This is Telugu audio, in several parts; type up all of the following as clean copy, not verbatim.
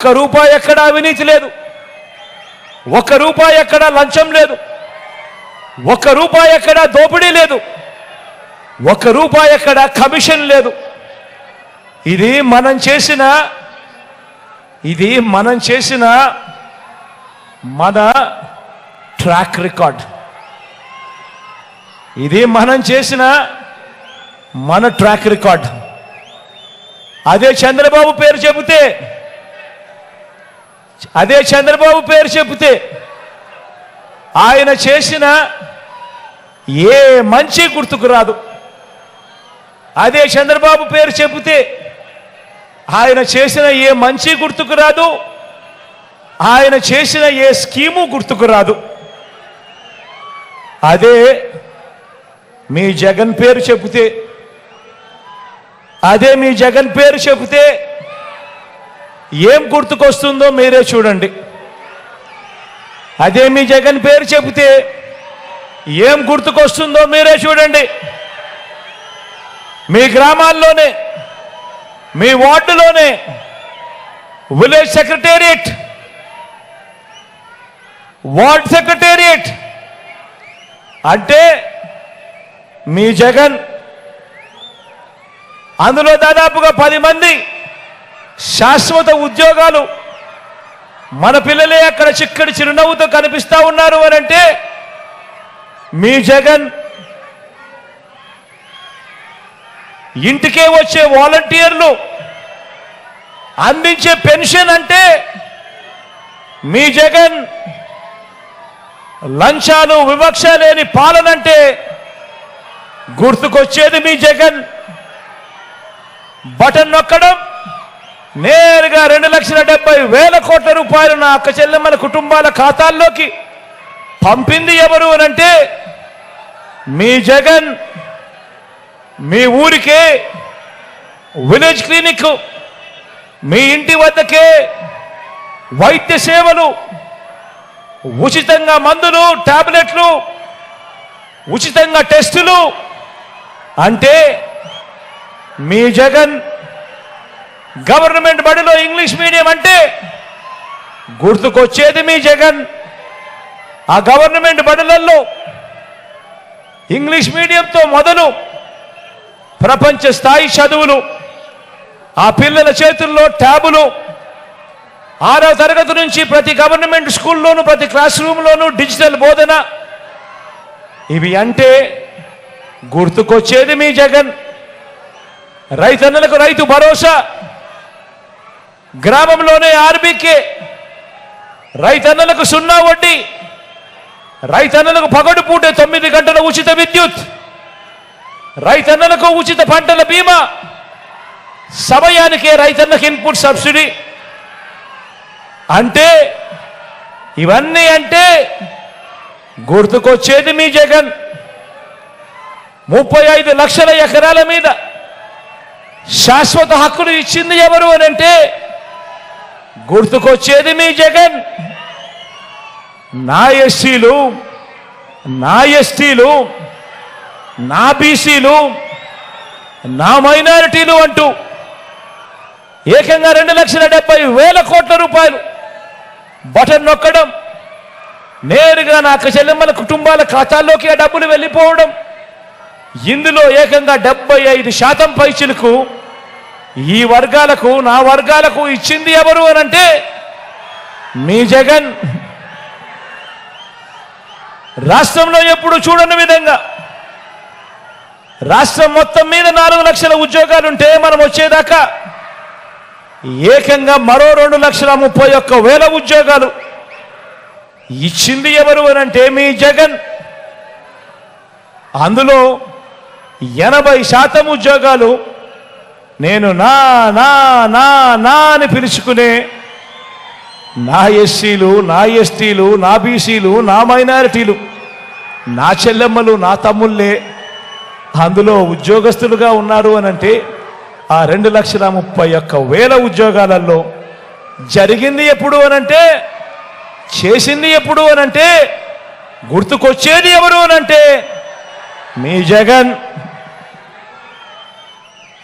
ఒక్క రూపాయి ఎక్కడ అవినీతి లేదు, ఒక్క రూపాయి ఎక్కడ లంచం లేదు, ఒక్క రూపాయి ఎక్కడ దోపిడీ లేదు, ఒక్క రూపాయి ఎక్కడ కమిషన్ లేదు. ఇది మనం చేసిన మన ట్రాక్ రికార్డ్. ఇది మనం చేసిన మన ట్రాక్ రికార్డ్. అదే చంద్రబాబు పేరు చెబితే ఆయన చేసిన ఏ మంచి గుర్తుకు రాదు. అదే చంద్రబాబు పేరు చెబితే ఆయన చేసిన ఏ మంచి గుర్తుకు రాదు, ఆయన చేసిన ఏ స్కీము గుర్తుకు రాదు. అదే మీ జగన్ పేరు చెబితే ఏం గుర్తుకొస్తుందో మీరే చూడండి. అదే మీ జగన్ పేరు చెబితే ఏం గుర్తుకొస్తుందో మీరే చూడండి. మీ గ్రామాల్లోనే, మీ వార్డులోనే విలేజ్ సెక్రటేరియట్, వార్డ్ సెక్రటేరియట్ అంటే మీ జగన్. అందులో దాదాపుగా 10 మంది శాశ్వత ఉద్యోగాలు. మన పిల్లలే అక్కడ చిక్కడి చిరునవ్వుతో కనిపిస్తా ఉన్నారు అని అంటే మీ జగన్. ఇంటికే వచ్చే వాలంటీర్లు అందించే పెన్షన్ అంటే మీ జగన్. లంచాలు వివక్ష లేని పాలనంటే గుర్తుకొచ్చేది మీ జగన్. బటన్ నొక్కడం, నేరుగా 2,70,000 కోట్ల రూపాయలు నా అక్క చెల్లెమ్మల కుటుంబాల ఖాతాల్లోకి పంపింది ఎవరు అనంటే మీ జగన్. మీ ఊరికే విలేజ్ క్లినిక్, మీ ఇంటి వద్దకే వైద్య సేవలు, ఉచితంగా మందులు, టాబ్లెట్లు, ఉచితంగా టెస్టులు అంటే మీ జగన్. గవర్నమెంట్ బడిలో ఇంగ్లీష్ మీడియం అంటే గుర్తుకొచ్చేది మీ జగన్. ఆ గవర్నమెంట్ బడులలో ఇంగ్లీష్ మీడియంతో మొదలు ప్రపంచ స్థాయి చదువులు, ఆ పిల్లల చేతుల్లో ట్యాబులు, 6వ తరగతి నుంచి ప్రతి గవర్నమెంట్ స్కూల్లోనూ ప్రతి క్లాస్ రూమ్లోనూ డిజిటల్ బోధన. ఇవి అంటే గుర్తుకొచ్చేది మీ జగన్. రైతన్నలకు రైతు భరోసా, గ్రామంలోనే ఆర్బీకే, రైతన్నలకు 0 వడ్డీ, రైతన్నలకు పగడుపూట 9 గంటల ఉచిత విద్యుత్, రైతన్నలకు ఉచిత పంటల బీమా, సమయానికే రైతన్నకు ఇన్పుట్ సబ్సిడీ. అంటే ఇవన్నీ అంటే గుర్తుకొచ్చేది మీ జగన్. 35 లక్షల ఎకరాల మీద శాశ్వత హక్కులు ఇచ్చింది ఎవరు అని అంటే గుర్తుకొచ్చేది మీ జగన్. నా ఎస్సీలు, నా ఎస్టీలు, నా బీసీలు, నా మైనారిటీలు అంటూ ఏకంగా 2,70,000 కోట్ల రూపాయలు బటన్ నొక్కడం, నేరుగా నా అక్క చెల్లెమ్మల కుటుంబాల ఖాతాల్లోకి ఆ డబ్బులు వెళ్ళిపోవడం. ఇందులో ఏకంగా 75% పైచిలకు ఈ వర్గాలకు, నా వర్గాలకు ఇచ్చింది ఎవరు అనంటే మీ జగన్. రాష్ట్రంలో ఎప్పుడు చూడని విధంగా రాష్ట్రం మొత్తం మీద 4 లక్షల ఉద్యోగాలుంటే మనం వచ్చేదాకా ఏకంగా మరో 2,31,000 ఉద్యోగాలు ఇచ్చింది ఎవరు అనంటే మీ జగన్. అందులో 80% ఉద్యోగాలు నేను నా నా నా నా అని పిలుచుకునే నా ఎస్సీలు, నా ఎస్టీలు, నా బీసీలు, నా మైనారిటీలు, నా చెల్లెమ్మలు, నా తమ్ముళ్ళే అందులో ఉద్యోగస్తులుగా ఉన్నారు అనంటే ఆ 2,31,000 ఉద్యోగాలలో జరిగింది ఎప్పుడు అనంటే, చేసింది ఎప్పుడు అనంటే, గుర్తుకొచ్చేది ఎవరు అనంటే మీ జగన్.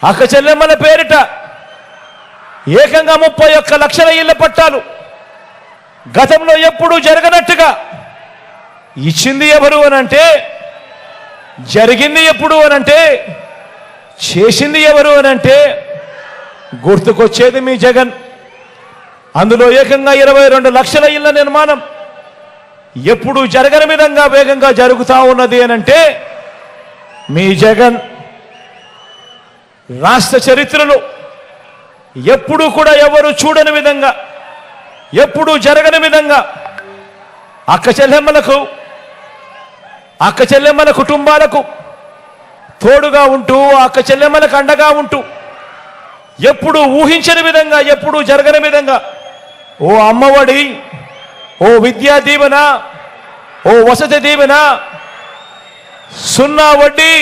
అక్క చెల్లెమ్మల పేరిట ఏకంగా 31 లక్షల ఇళ్ల పట్టాలు గతంలో ఎప్పుడూ జరగనట్టుగా ఇచ్చింది ఎవరు అనంటే, జరిగింది ఎప్పుడు అనంటే, చేసింది ఎవరు అనంటే గుర్తుకొచ్చేది మీ జగన్. అందులో ఏకంగా 22 లక్షల ఇళ్ల నిర్మాణం ఎప్పుడు జరగని విధంగా వేగంగా జరుగుతూ ఉన్నది అనంటే మీ జగన్. రాష్ట్ర చరిత్రలో ఎప్పుడూ కూడా ఎవరు చూడని విధంగా, ఎప్పుడూ జరగని విధంగా అక్క చెల్లెమ్మల కుటుంబాలకు తోడుగా ఉంటూ, అక్క చెల్లెమ్మలకు అండగా ఉంటూ, ఎప్పుడు ఊహించని విధంగా, ఎప్పుడు జరగని విధంగా ఓ అమ్మఒడి, ఓ విద్యా దీవెన, ఓ వసతి దీవెన, 0 వడ్డీ,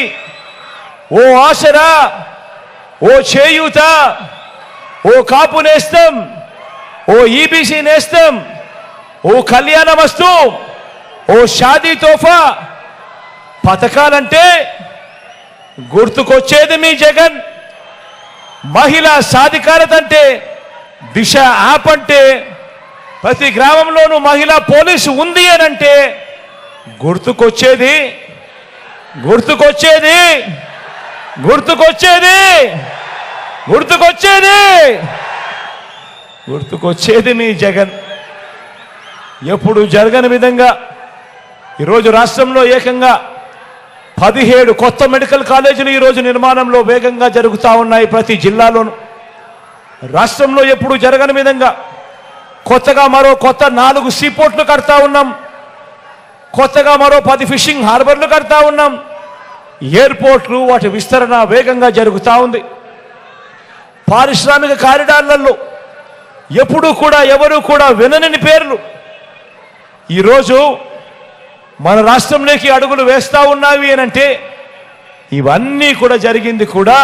ఓ ఆసరా, ఓ చేయూత, ఓ కాపు నేస్తం, ఓ ఈబీసీ నేస్తం, ఓ కళ్యాణ వస్తు, ఓ షాదీ తోఫా పథకాలంటే గుర్తుకొచ్చేది మీ జగన్. మహిళా సాధికారత అంటే దిశ యాప్ అంటే, ప్రతి గ్రామంలోనూ మహిళా పోలీసు ఉంది అని అంటే గుర్తుకొచ్చేది గుర్తుకొచ్చేది గుర్తుకొచ్చేది గుర్తుకొచ్చేది గుర్తుకొచ్చేది మీ జగన్. ఎప్పుడు జరగని విధంగా ఈరోజు రాష్ట్రంలో ఏకంగా 17 కొత్త మెడికల్ కాలేజీలు ఈరోజు నిర్మాణంలో వేగంగా జరుగుతూ ఉన్నాయి ప్రతి జిల్లాలోనూ. రాష్ట్రంలో ఎప్పుడు జరగని విధంగా కొత్తగా మరో 4 సీపోర్ట్లు కడతా ఉన్నాం. కొత్తగా మరో 10 ఫిషింగ్ హార్బర్లు కడతా ఉన్నాం. ఎయిర్పోర్ట్లు వాటి విస్తరణ వేగంగా జరుగుతూ ఉంది. పారిశ్రామిక కారిడార్లలో ఎప్పుడూ కూడా ఎవరు కూడా వినని పేర్లు ఈరోజు మన రాష్ట్రంలోకి అడుగులు వేస్తూ ఉన్నావి అనంటే ఇవన్నీ కూడా జరిగింది కూడా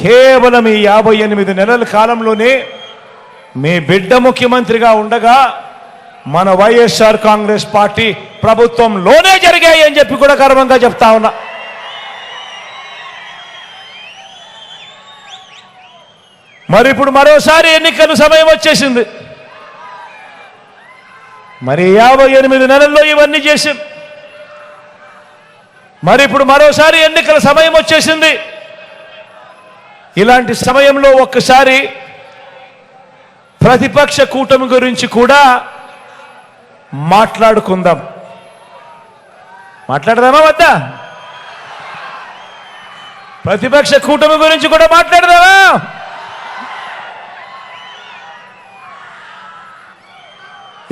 కేవలం ఈ 58 నెలల కాలంలోనే మీ బిడ్డ ముఖ్యమంత్రిగా ఉండగా మన వైఎస్ఆర్ కాంగ్రెస్ పార్టీ ప్రభుత్వంలోనే జరిగాయి అని చెప్పి కూడా గర్వంగా చెప్తా ఉన్నా. మరి ఇప్పుడు మరోసారి ఎన్నికల సమయం వచ్చేసింది. మరి 58 నెలల్లో ఇవన్నీ చేశాం. మరి ఇప్పుడు మరోసారి ఎన్నికల సమయం వచ్చేసింది. ఇలాంటి సమయంలో ఒక్కసారి ప్రతిపక్ష కూటమి గురించి కూడా మాట్లాడుకుందాం. మాట్లాడదామా వద్దా? ప్రతిపక్ష కూటమి గురించి కూడా మాట్లాడదామా?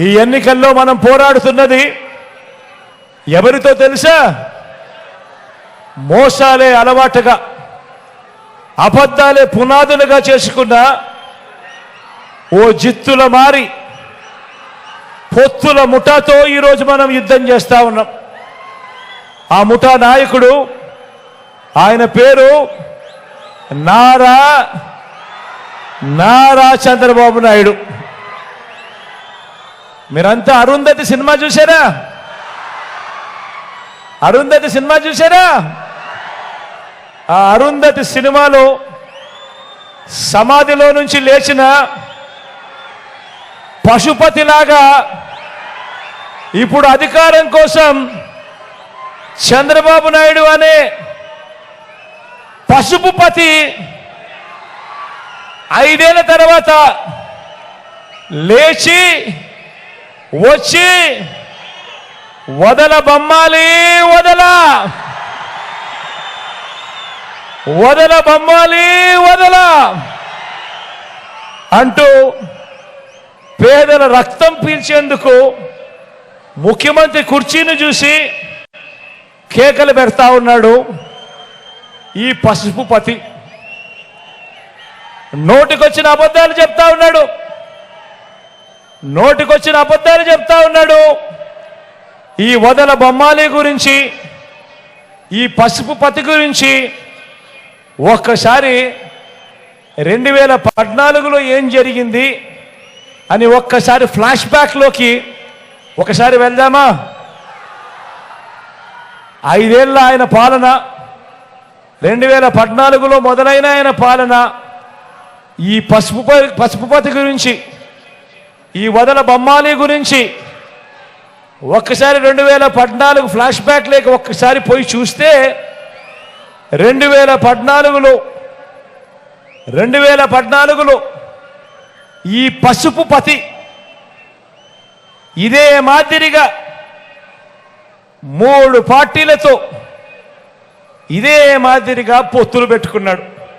ఈ ఎన్నికల్లో మనం పోరాడుతున్నది ఎవరితో తెలుసా? మోసాలే అలవాటుగా, అబద్ధాలే పునాదులుగా చేసుకున్న ఓ జిత్తుల మారి పొత్తుల ముఠాతో ఈరోజు మనం యుద్ధం చేస్తా ఉన్నాం. ఆ ముఠా నాయకుడు, ఆయన పేరు నారా చంద్రబాబు నాయుడు. మీరంతా అరుంధతి సినిమా చూసారా? అరుంధతి సినిమా చూసారా? ఆ అరుంధతి సినిమాలో సమాధిలో నుంచి లేచిన పశుపతిలాగా ఇప్పుడు అధికారం కోసం చంద్రబాబు నాయుడు అనే పశుపతి 5 ఏళ్ల తర్వాత లేచి వచ్చి వదల బొమ్మాలి వదల అంటూ పేదల రక్తం పీల్చేందుకు ముఖ్యమంత్రి కుర్చీని చూసి కేకలు పెడతా ఉన్నాడు ఈ పశుపతి. నోటికొచ్చిన అబద్ధాలు చెప్తా ఉన్నాడు. ఈ వదల బొమ్మాలి గురించి, ఈ పశుపతి గురించి ఒక్కసారి 2014లో ఏం జరిగింది అని ఒక్కసారి ఫ్లాష్ బ్యాక్లోకి ఒకసారి వెళ్దామా? 5 ఏళ్ల ఆయన పాలన, 2014లో మొదలైన ఆయన పాలన, ఈ పసుపుపతి గురించి, ఈ వదల బొమ్మాలి గురించి ఒక్కసారి 2014 ఫ్లాష్ బ్యాక్ లేక ఒక్కసారి పోయి చూస్తే 2014లో ఈ పసుపుపతి ఇదే మాదిరిగా 3 పార్టీలతో ఇదే మాదిరిగా పొత్తులు పెట్టుకున్నాడు.